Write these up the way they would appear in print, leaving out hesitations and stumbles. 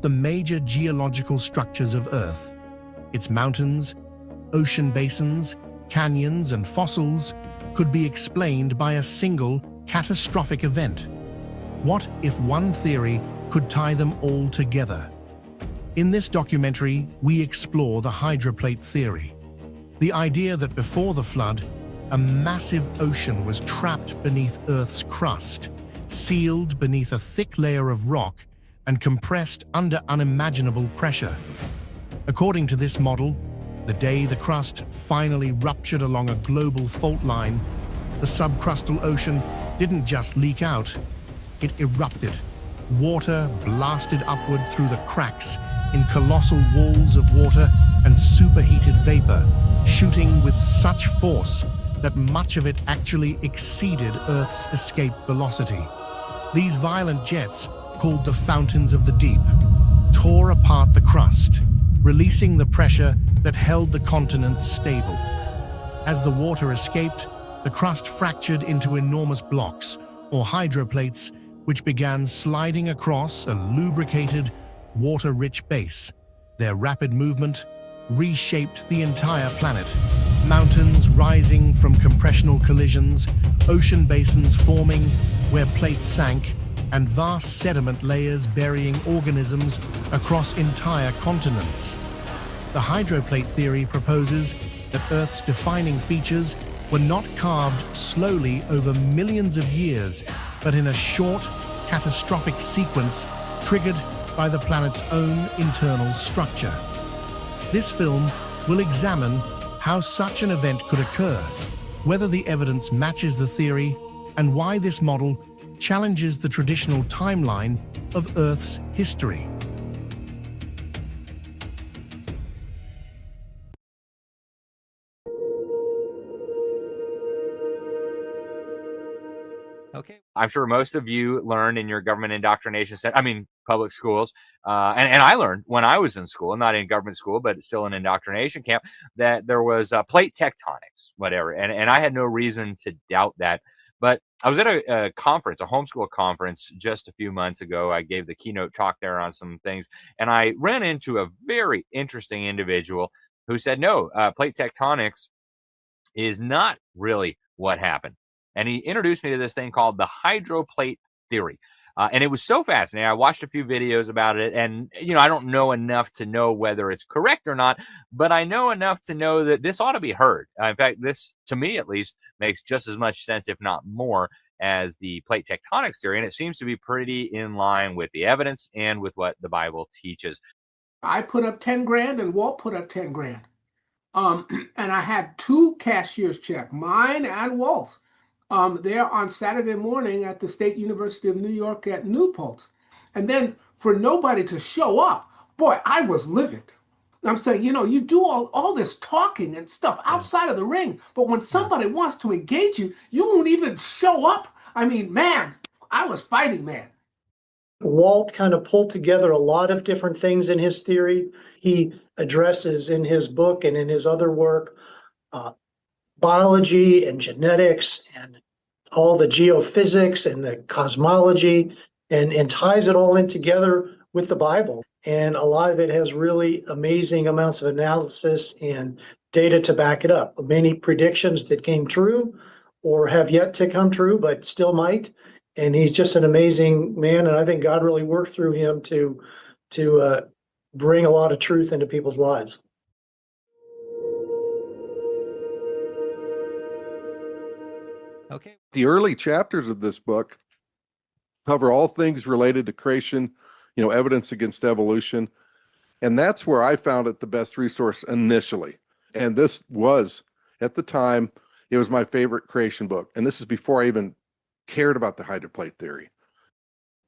the major geological structures of Earth. Its mountains, ocean basins, canyons, and fossils could be explained by a single catastrophic event. What if one theory could tie them all together? In this documentary, we explore the hydroplate theory, the idea that before the flood, a massive ocean was trapped beneath Earth's crust, sealed beneath a thick layer of rock and compressed under unimaginable pressure. According to this model, the day the crust finally ruptured along a global fault line, the subcrustal ocean didn't just leak out, it erupted. Water blasted upward through the cracks in colossal walls of water and superheated vapor, shooting with such force that much of it actually exceeded Earth's escape velocity. These violent jets, called the fountains of the deep, tore apart the crust, releasing the pressure that held the continents stable. As the water escaped, the crust fractured into enormous blocks, or hydroplates, which began sliding across a lubricated, water-rich base. Their rapid movement reshaped the entire planet. Mountains rising from compressional collisions, ocean basins forming where plates sank, and vast sediment layers burying organisms across entire continents. The hydroplate theory proposes that Earth's defining features were not carved slowly over millions of years, but in a short, catastrophic sequence triggered by the planet's own internal structure. This film will examine how such an event could occur, whether the evidence matches the theory, and why this model challenges the traditional timeline of Earth's history. Okay. I'm sure most of you learned in your government indoctrination public schools, and I learned when I was in school, not in government school, but still an indoctrination camp, that there was plate tectonics, whatever. And I had no reason to doubt that. But I was at a conference, a homeschool conference, just a few months ago. I gave the keynote talk there on some things, and I ran into a very interesting individual who said, no, plate tectonics is not really what happened. And he introduced me to this thing called the hydroplate theory. And it was so fascinating. I watched a few videos about it, and, I don't know enough to know whether it's correct or not, but I know enough to know that this ought to be heard. In fact, this, to me at least, makes just as much sense, if not more, as the plate tectonics theory. And it seems to be pretty in line with the evidence and with what the Bible teaches. I put up 10 grand and Walt put up 10 grand. And I had two cashier's check, mine and Walt's. There on Saturday morning at the State University of New York at Newport. And then for nobody to show up, boy, I was livid. I'm saying, you do all this talking and stuff outside of the ring, but when somebody wants to engage you, you won't even show up. I mean, man, I was fighting, man. Walt kind of pulled together a lot of different things in his theory. He addresses in his book and in his other work biology and genetics and all the geophysics and the cosmology and ties it all in together with the Bible. And a lot of it has really amazing amounts of analysis and data to back it up. Many predictions that came true or have yet to come true, but still might. And he's just an amazing man. And I think God really worked through him to bring a lot of truth into people's lives. Okay. The early chapters of this book cover all things related to creation, evidence against evolution. And that's where I found it the best resource initially. And this was, at the time, it was my favorite creation book. And this is before I even cared about the hydroplate theory.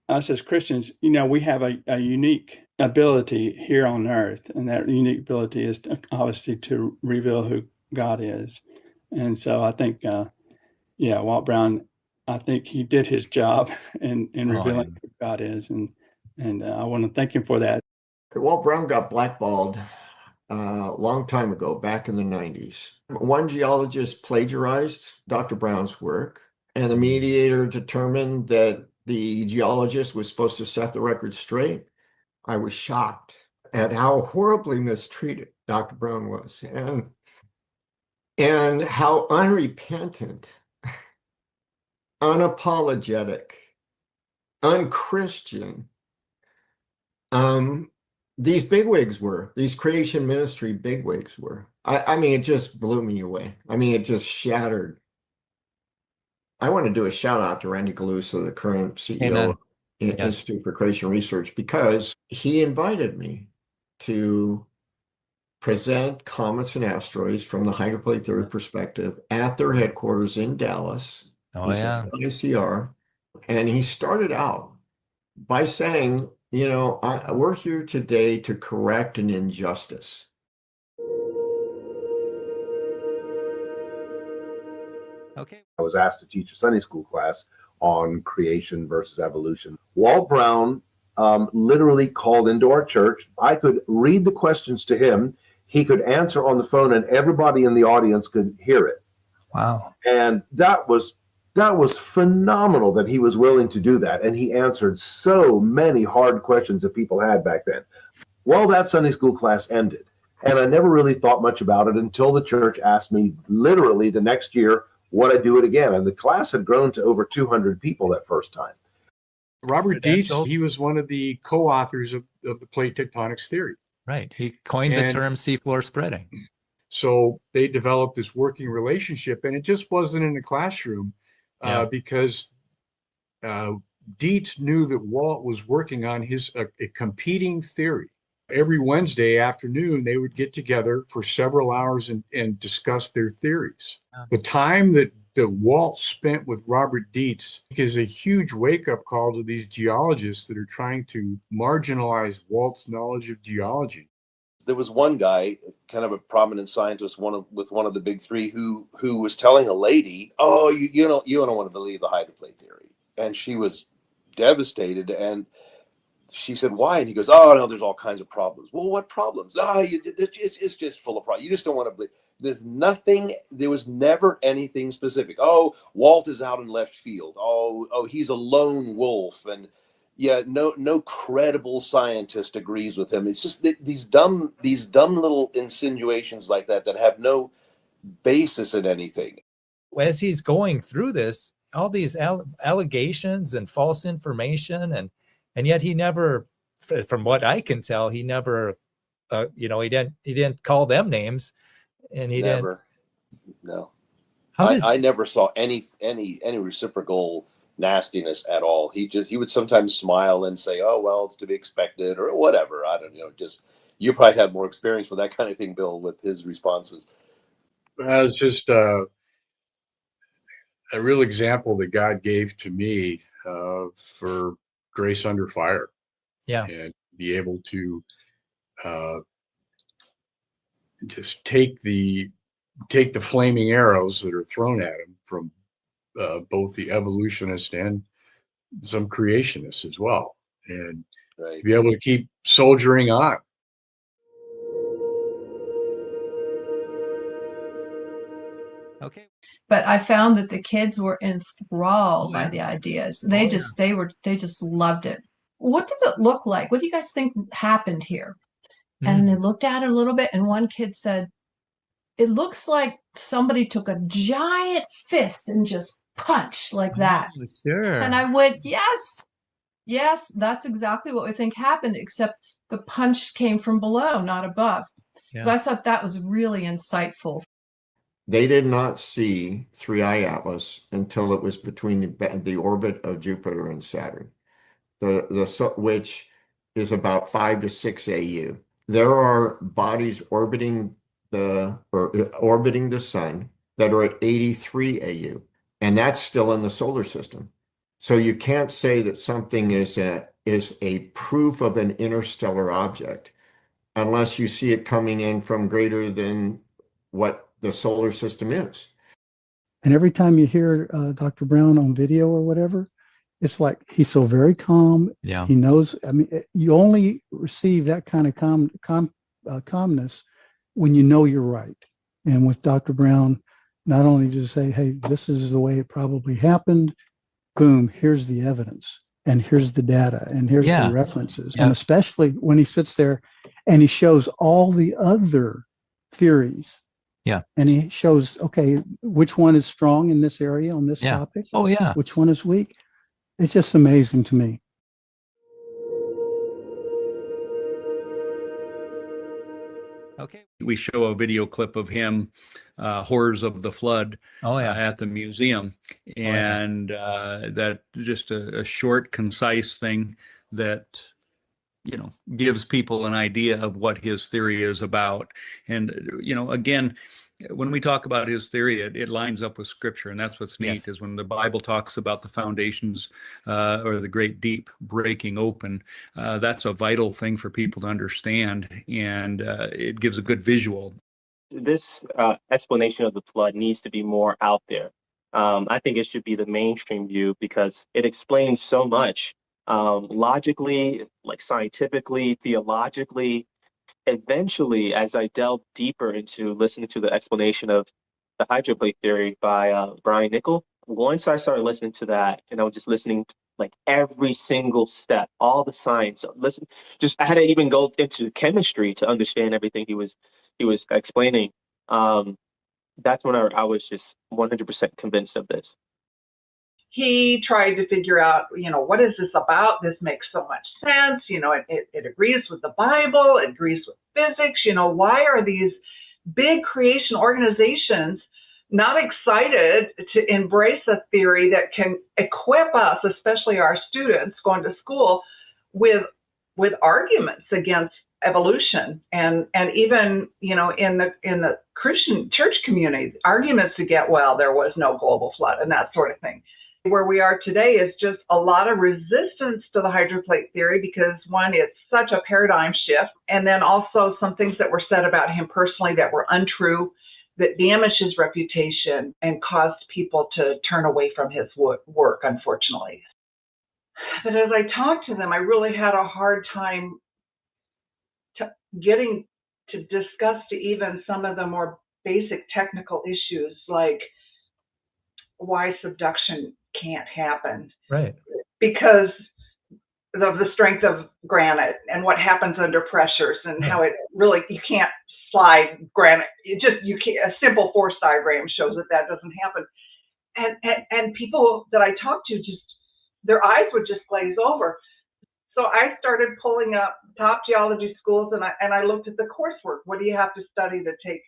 Us as Christians, we have a unique ability here on earth. And that unique ability is obviously to reveal who God is. And so I think, Walt Brown, I think he did his job in revealing who God is. And I want to thank him for that. Walt Brown got blackballed a long time ago, back in the 90s. One geologist plagiarized Dr. Brown's work, and the mediator determined that the geologist was supposed to set the record straight. I was shocked at how horribly mistreated Dr. Brown was, and how unrepentant, unapologetic, unchristian these bigwigs were, these creation ministry bigwigs were. I mean, it just blew me away. I mean, it just shattered. I want to do a shout out to Randy Galusa, the current CEO Amen. of Yes. Institute for Creation Research, because he invited me to present comets and asteroids from the hydroplate theory perspective at their headquarters in Dallas. Oh, He's yeah. at ICR. And he started out by saying, you know, we're here today to correct an injustice. Okay. I was asked to teach a Sunday school class on creation versus evolution. Walt Brown literally called into our church. I could read the questions to him. He could answer on the phone, and everybody in the audience could hear it. Wow. And that was phenomenal that he was willing to do that. And he answered so many hard questions that people had back then. Well, that Sunday school class ended, and I never really thought much about it until the church asked me literally the next year, would I do it again? And the class had grown to over 200 people that first time. Robert Dietz, he was one of the co-authors of the plate tectonics theory. Right. He coined the term seafloor spreading. So they developed this working relationship, and it just wasn't in the classroom because Dietz knew that Walt was working on his a competing theory. Every Wednesday afternoon, they would get together for several hours and discuss their theories. The time that Walt spent with Robert Dietz is a huge wake-up call to these geologists that are trying to marginalize Walt's knowledge of geology. There was one guy, kind of a prominent scientist, with one of the big three, who was telling a lady, "Oh, you don't want to believe the hydroplate theory," and she was devastated. And she said, "Why?" And he goes, "Oh no, there's all kinds of problems." Well, what problems? It's just full of problems. You just don't want to believe. There's nothing. There was never anything specific. Oh, Walt is out in left field. Oh, he's a lone wolf, and yeah, no credible scientist agrees with him. It's just these dumb little insinuations like that have no basis in anything. As he's going through this, all these allegations and false information, and yet he never, from what I can tell, he never, he didn't call them names, and he never. didn't. No, I never saw any reciprocal nastiness at all. He would sometimes smile and say, "Oh well, it's to be expected," or whatever. I don't know. Just you probably had more experience with that kind of thing, Bill, with his responses. It's just a real example that God gave to me for grace under fire. Yeah, and be able to just take the flaming arrows that are thrown at him from both the evolutionists and some creationists as well, and to be able to keep soldiering on. Okay. But I found that the kids were enthralled by the ideas. They just loved it. What does it look like? What do you guys think happened here? And they looked at it a little bit, and one kid said, "It looks like somebody took a giant fist and just punched like that." Oh, sure. And I went, yes, that's exactly what we think happened, except the punch came from below, not above. Yeah. But I thought that was really insightful. They did not see 3I Atlas until it was between the orbit of Jupiter and Saturn, which is about 5 to 6 AU. There are bodies orbiting the sun that are at 83 AU, and that's still in the solar system. So you can't say that something is a proof of an interstellar object unless you see it coming in from greater than what the solar system is. And every time you hear Dr. Brown on video or whatever, it's like he's so very calm. Yeah. He knows. I mean, you only receive that kind of calmness when you know you're right. And with Dr. Brown, not only to say, "Hey, this is the way it probably happened," boom, here's the evidence. and here's the data, and here's Yeah. the references. Yeah. And especially when he sits there and he shows all the other theories. Yeah. And he shows, okay, which one is strong in this area on this Yeah. topic? Oh, yeah. Which one is weak? It's just amazing to me. Okay. We show a video clip of him, Horrors of the Flood, Oh, yeah. at the museum. yeah. And that just a short, concise thing that, gives people an idea of what his theory is about. And, again, when we talk about his theory, it lines up with scripture. And that's what's neat Yes. is when the Bible talks about the foundations or the great deep breaking open, that's a vital thing for people to understand. And it gives a good visual. This explanation of the flood needs to be more out there. I think it should be the mainstream view because it explains so much logically, like scientifically, theologically. Eventually, as I delved deeper into listening to the explanation of the hydroplate theory by Brian Nichol, once I started listening to that, and I was just listening to, like every single step, all the science. I had to even go into chemistry to understand everything he was explaining. That's when I was just 100% convinced of this. He tried to figure out, what is this about? This makes so much sense. It agrees with the Bible, it agrees with physics. Why are these big creation organizations not excited to embrace a theory that can equip us, especially our students going to school, with arguments against evolution and even in the Christian church community, arguments to get, well, there was no global flood and that sort of thing. Where we are today is just a lot of resistance to the hydroplate theory because, one, it's such a paradigm shift, and then also some things that were said about him personally that were untrue, that damaged his reputation and caused people to turn away from his work, unfortunately. But as I talked to them, I really had a hard time getting to discuss to even some of the more basic technical issues like why subduction can't happen. Right. Because of the strength of granite and what happens under pressures and how it really, you can't slide granite. A simple force diagram shows that doesn't happen. And people that I talked to, just their eyes would just glaze over. So I started pulling up top geology schools and I looked at the coursework. What do you have to study to take?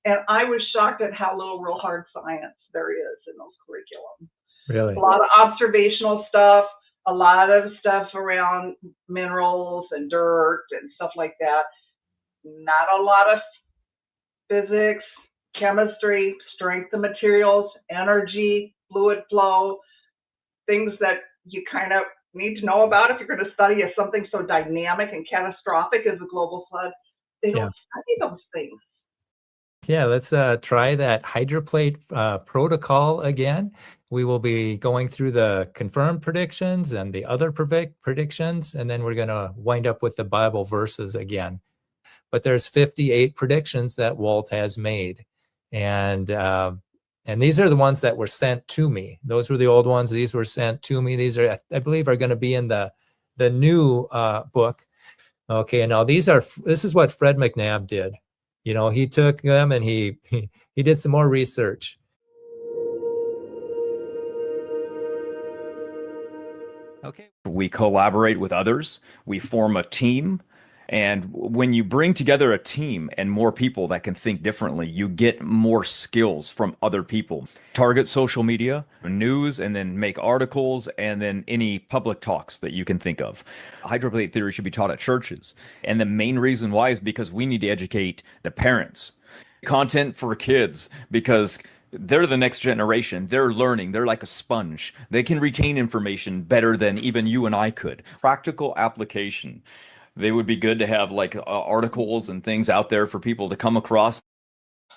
And I was shocked at how little real hard science there is in those curriculum. Really? A lot of observational stuff, a lot of stuff around minerals and dirt and stuff like that. Not a lot of physics, chemistry, strength of materials, energy, fluid flow, things that you kind of need to know about if you're going to study something so dynamic and catastrophic as a global flood. They don't study those things. Yeah, let's try that hydroplate protocol again. We will be going through the confirmed predictions and the other predictions, and then we're going to wind up with the Bible verses again. But there's 58 predictions that Walt has made, and these are the ones that were sent to me. Those were the old ones. These were sent to me. These are, I believe, are going to be in the new book. Okay, and now this is what Fred McNabb did. He took them and he did some more research. Okay. We collaborate with others. We form a team. And when you bring together a team and more people that can think differently, you get more skills from other people. Target social media, news, and then make articles, and then any public talks that you can think of. Hydroplate theory should be taught at churches. And the main reason why is because we need to educate the parents. Content for kids, because they're the next generation. They're learning. They're like a sponge. They can retain information better than even you and I could. Practical application. They would be good to have like articles and things out there for people to come across.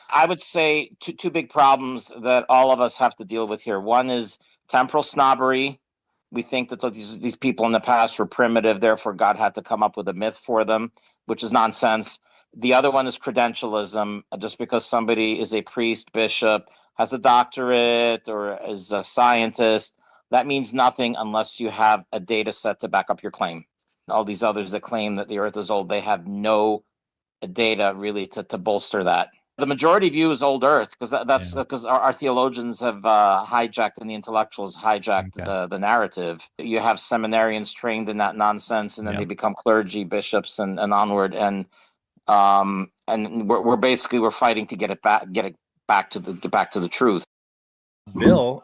I would say two big problems that all of us have to deal with here. One is temporal snobbery. We think that these people in the past were primitive, therefore God had to come up with a myth for them, which is nonsense. The other one is credentialism. Just because somebody is a priest, bishop, has a doctorate, or is a scientist, that means nothing unless you have a data set to back up your claim. All these others that claim that the earth is old, they have no data really to bolster that. The majority view is old earth because that's because our theologians have hijacked and the intellectuals hijacked the narrative. You have seminarians trained in that nonsense, and then they become clergy, bishops, and onward. And we're basically fighting to get it back to the truth. Bill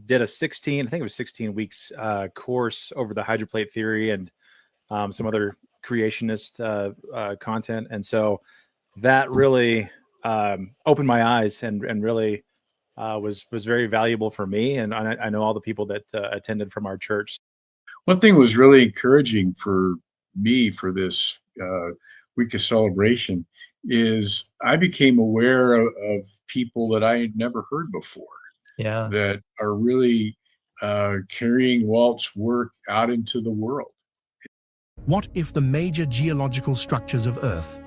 did a 16 weeks course over the hydroplate theory and some other creationist content, and so that really opened my eyes and really was very valuable for me, and I know all the people that attended from our church. One thing was really encouraging for me for this week of celebration is I became aware of people that I had never heard before. Yeah. That are really carrying Walt's work out into the world. What if the major geological structures of Earth,